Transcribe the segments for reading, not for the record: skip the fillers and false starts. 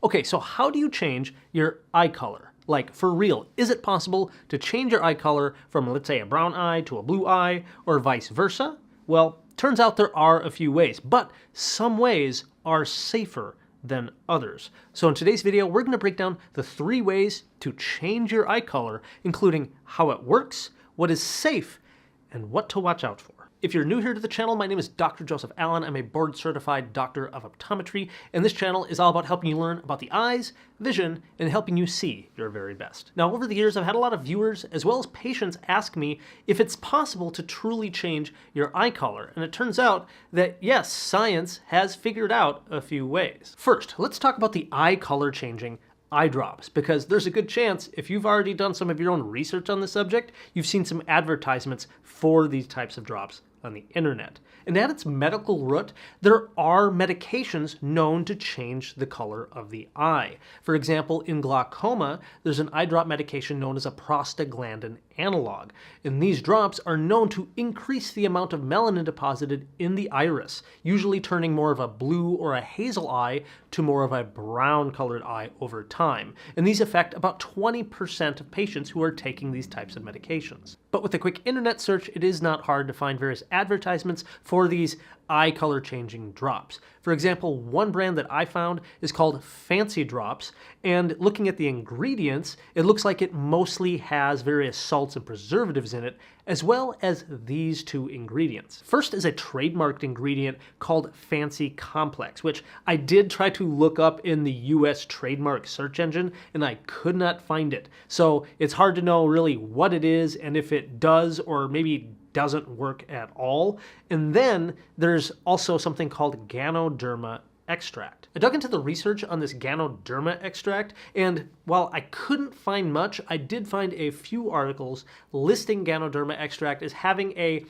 Okay, so how do you change your eye color? Like, for real, is it possible to change your eye color from, let's say, a brown eye to a blue eye, or vice versa? Well, turns out there are a few ways, but some ways are safer than others. So in today's video, we're going to break down the 3 ways to change your eye color, including how it works, what is safe, and what to watch out for. If you're new here to the channel, my name is Dr. Joseph Allen. I'm a board-certified doctor of optometry, and this channel is all about helping you learn about the eyes, vision, and helping you see your very best. Now, over the years, I've had a lot of viewers as well as patients ask me if it's possible to truly change your eye color, and it turns out that yes, science has figured out a few ways. First, let's talk about the eye color changing eye drops, because there's a good chance if you've already done some of your own research on the subject, you've seen some advertisements for these types of drops on the internet. And at its medical root, there are medications known to change the color of the eye. For example, in glaucoma, there's an eye drop medication known as a prostaglandin analog. And these drops are known to increase the amount of melanin deposited in the iris, usually turning more of a blue or a hazel eye to more of a brown colored eye over time. And these affect about 20% of patients who are taking these types of medications. But with a quick internet search, it is not hard to find various advertisements for these eye color changing drops. For example, one brand that I found is called Fancy Drops, and looking at the ingredients, it looks like it mostly has various salts and preservatives in it, as well as these 2 ingredients. First is a trademarked ingredient called Fancy Complex, which I did try to look up in the US trademark search engine, and I could not find it. So it's hard to know really what it is and if it does or maybe doesn't work at all. And then there's also something called Ganoderma extract. I dug into the research on this Ganoderma extract, and while I couldn't find much, I did find a few articles listing Ganoderma extract as having a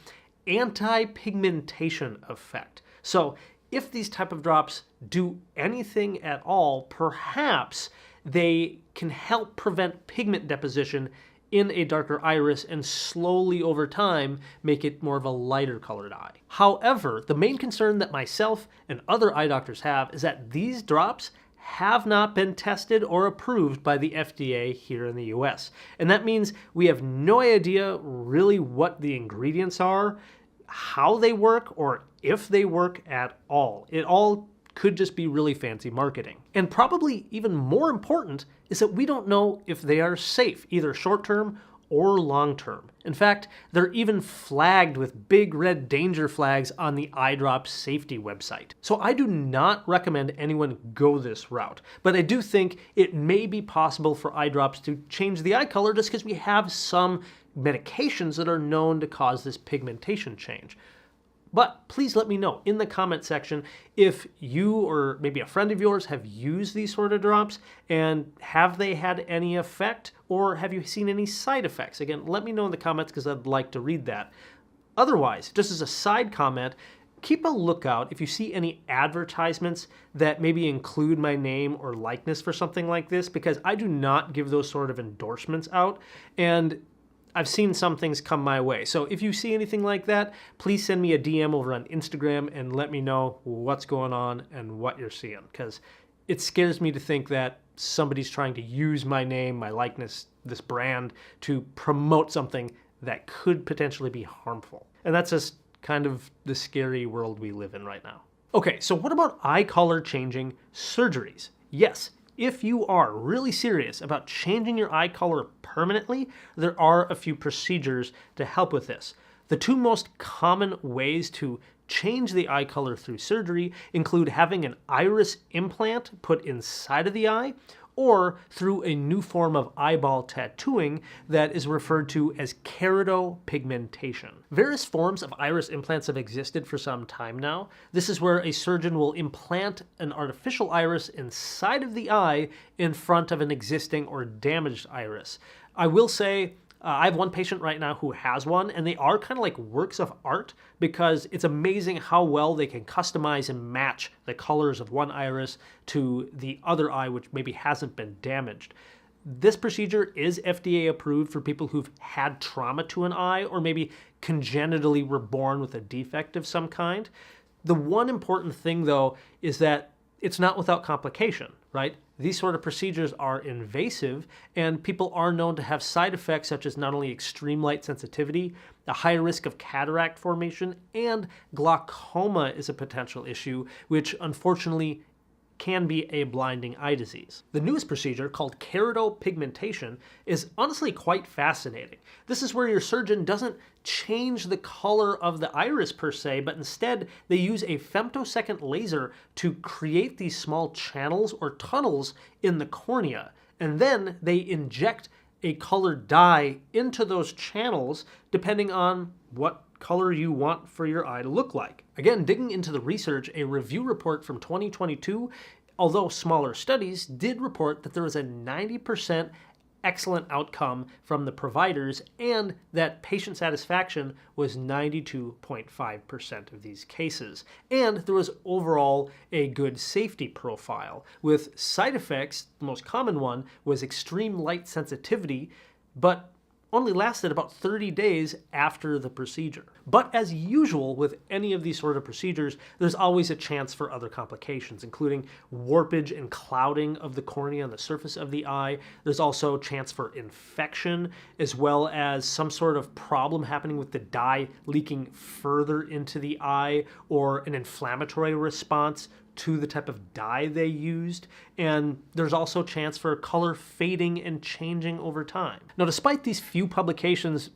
anti-pigmentation effect. So if these type of drops do anything at all, perhaps they can help prevent pigment deposition in a darker iris and slowly over time make it more of a lighter colored eye. However, the main concern that myself and other eye doctors have is that these drops have not been tested or approved by the FDA here in the US. And that means we have no idea really what the ingredients are, how they work, or if they work at all. It all could just be really fancy marketing. And probably even more important is that we don't know if they are safe, either short-term or long-term. In fact, they're even flagged with big red danger flags on the eye drop safety website. So I do not recommend anyone go this route, but I do think it may be possible for eye drops to change the eye color just because we have some medications that are known to cause this pigmentation change. But please let me know in the comment section if you or maybe a friend of yours have used these sort of drops, and have they had any effect, or have you seen any side effects? Again, let me know in the comments because I'd like to read that. Otherwise, just as a side comment, keep a lookout if you see any advertisements that maybe include my name or likeness for something like this, because I do not give those sort of endorsements out, and I've seen some things come my way. So if you see anything like that, please send me a DM over on Instagram and let me know what's going on and what you're seeing, because it scares me to think that somebody's trying to use my name, my likeness, this brand to promote something that could potentially be harmful. And that's just kind of the scary world we live in right now. Okay, so what about eye color changing surgeries? Yes. If you are really serious about changing your eye color permanently, there are a few procedures to help with this. The 2 most common ways to change the eye color through surgery include having an iris implant put inside of the eye, or through a new form of eyeball tattooing that is referred to as keratopigmentation. Various forms of iris implants have existed for some time now. This is where a surgeon will implant an artificial iris inside of the eye in front of an existing or damaged iris. I will say, I have one patient right now who has one, and they are kind of like works of art because it's amazing how well they can customize and match the colors of one iris to the other eye, which maybe hasn't been damaged. This procedure is FDA approved for people who've had trauma to an eye or maybe congenitally were born with a defect of some kind. The one important thing, though, is that it's not without complication, right? these sort of procedures are invasive, and people are known to have side effects such as not only extreme light sensitivity, a higher risk of cataract formation, and glaucoma is a potential issue, which unfortunately can be a blinding eye disease. The newest procedure, called keratopigmentation, is honestly quite fascinating. This is where your surgeon doesn't change the color of the iris per se, but instead they use a femtosecond laser to create these small channels or tunnels in the cornea, and then they inject a colored dye into those channels depending on what color you want for your eye to look like. Again, digging into the research, a review report from 2022, although smaller studies, did report that there was a 90% excellent outcome from the providers and that patient satisfaction was 92.5% of these cases. And there was overall a good safety profile, with side effects. The most common one was extreme light sensitivity, but only lasted about 30 days after the procedure. But as usual with any of these sort of procedures, there's always a chance for other complications, including warpage and clouding of the cornea on the surface of the eye. There's also a chance for infection, as well as some sort of problem happening with the dye leaking further into the eye, or an inflammatory response to the type of dye they used, and there's also a chance for color fading and changing over time. Now, despite these few publications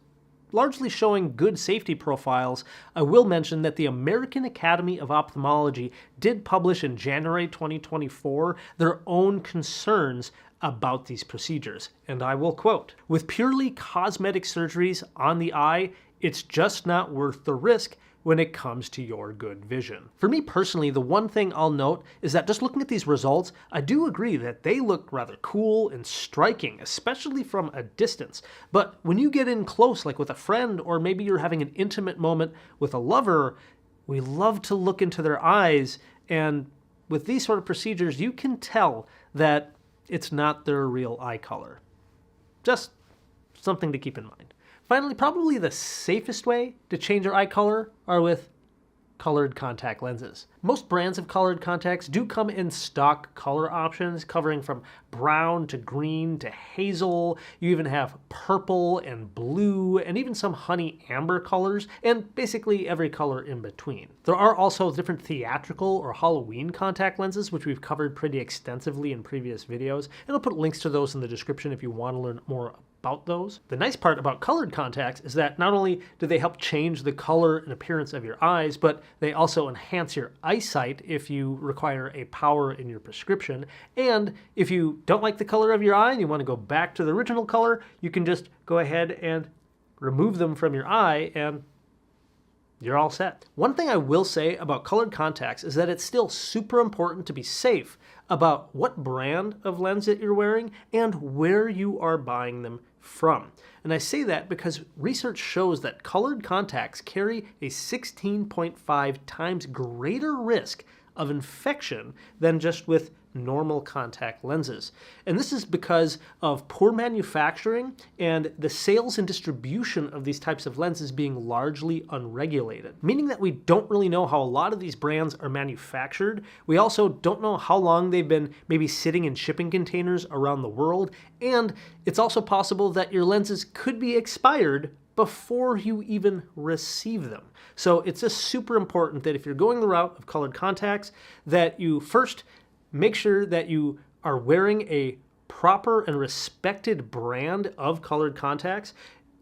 largely showing good safety profiles, I will mention that the American Academy of Ophthalmology did publish in January 2024 their own concerns about these procedures, and I will quote, "With purely cosmetic surgeries on the eye, it's just not worth the risk when it comes to your good vision." For me personally, the one thing I'll note is that just looking at these results, I do agree that they look rather cool and striking, especially from a distance. But when you get in close, like with a friend, or maybe you're having an intimate moment with a lover, we love to look into their eyes, and with these sort of procedures, you can tell that it's not their real eye color. Just something to keep in mind. Finally, probably the safest way to change your eye color are with colored contact lenses. Most brands of colored contacts do come in stock color options covering from brown to green to hazel. You even have purple and blue and even some honey amber colors, and basically every color in between. There are also different theatrical or Halloween contact lenses, which we've covered pretty extensively in previous videos, and I'll put links to those in the description if you want to learn more about those. The nice part about colored contacts is that not only do they help change the color and appearance of your eyes, but they also enhance your eyesight if you require a power in your prescription. And if you don't like the color of your eye and you want to go back to the original color, you can just go ahead and remove them from your eye and you're all set. One thing I will say about colored contacts is that it's still super important to be safe about what brand of lens that you're wearing and where you are buying them from. And I say that because research shows that colored contacts carry a 16.5 times greater risk of infection than just with normal contact lenses. And this is because of poor manufacturing and the sales and distribution of these types of lenses being largely unregulated, meaning that we don't really know how a lot of these brands are manufactured. We also don't know how long they've been maybe sitting in shipping containers around the world, and it's also possible that your lenses could be expired before you even receive them. So it's just super important that if you're going the route of colored contacts, that you first make sure that you are wearing a proper and respected brand of colored contacts,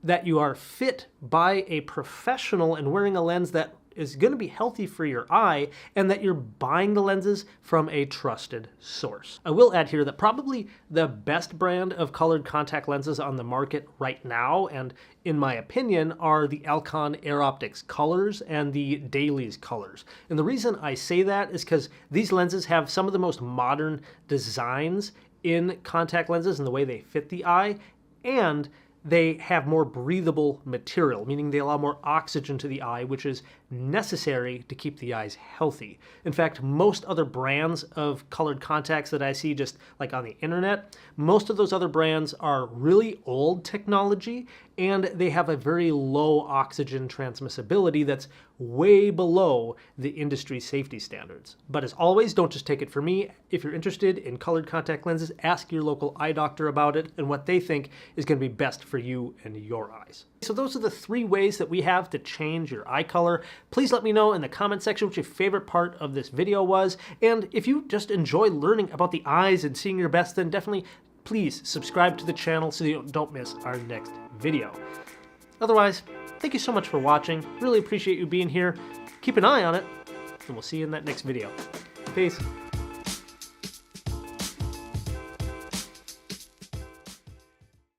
that you are fit by a professional and wearing a lens that is going to be healthy for your eye, and that you're buying the lenses from a trusted source. I will add here that probably the best brand of colored contact lenses on the market right now, and in my opinion, are the Alcon Air Optics Colors and the Dailies Colors. And the reason I say that is because these lenses have some of the most modern designs in contact lenses and the way they fit the eye, and they have more breathable material, meaning they allow more oxygen to the eye, which is necessary to keep the eyes healthy. In fact, most other brands of colored contacts that I see just like on the internet, most of those other brands are really old technology, and they have a very low oxygen transmissibility that's way below the industry safety standards. But as always, don't just take it from me. If you're interested in colored contact lenses, ask your local eye doctor about it and what they think is going to be best for you and your eyes. So those are the 3 ways that we have to change your eye color. Please let me know in the comment section what your favorite part of this video was. And if you just enjoy learning about the eyes and seeing your best, then definitely please subscribe to the channel so you don't miss our next video. Otherwise, thank you so much for watching. Really appreciate you being here. Keep an eye on it, and we'll see you in that next video. Peace.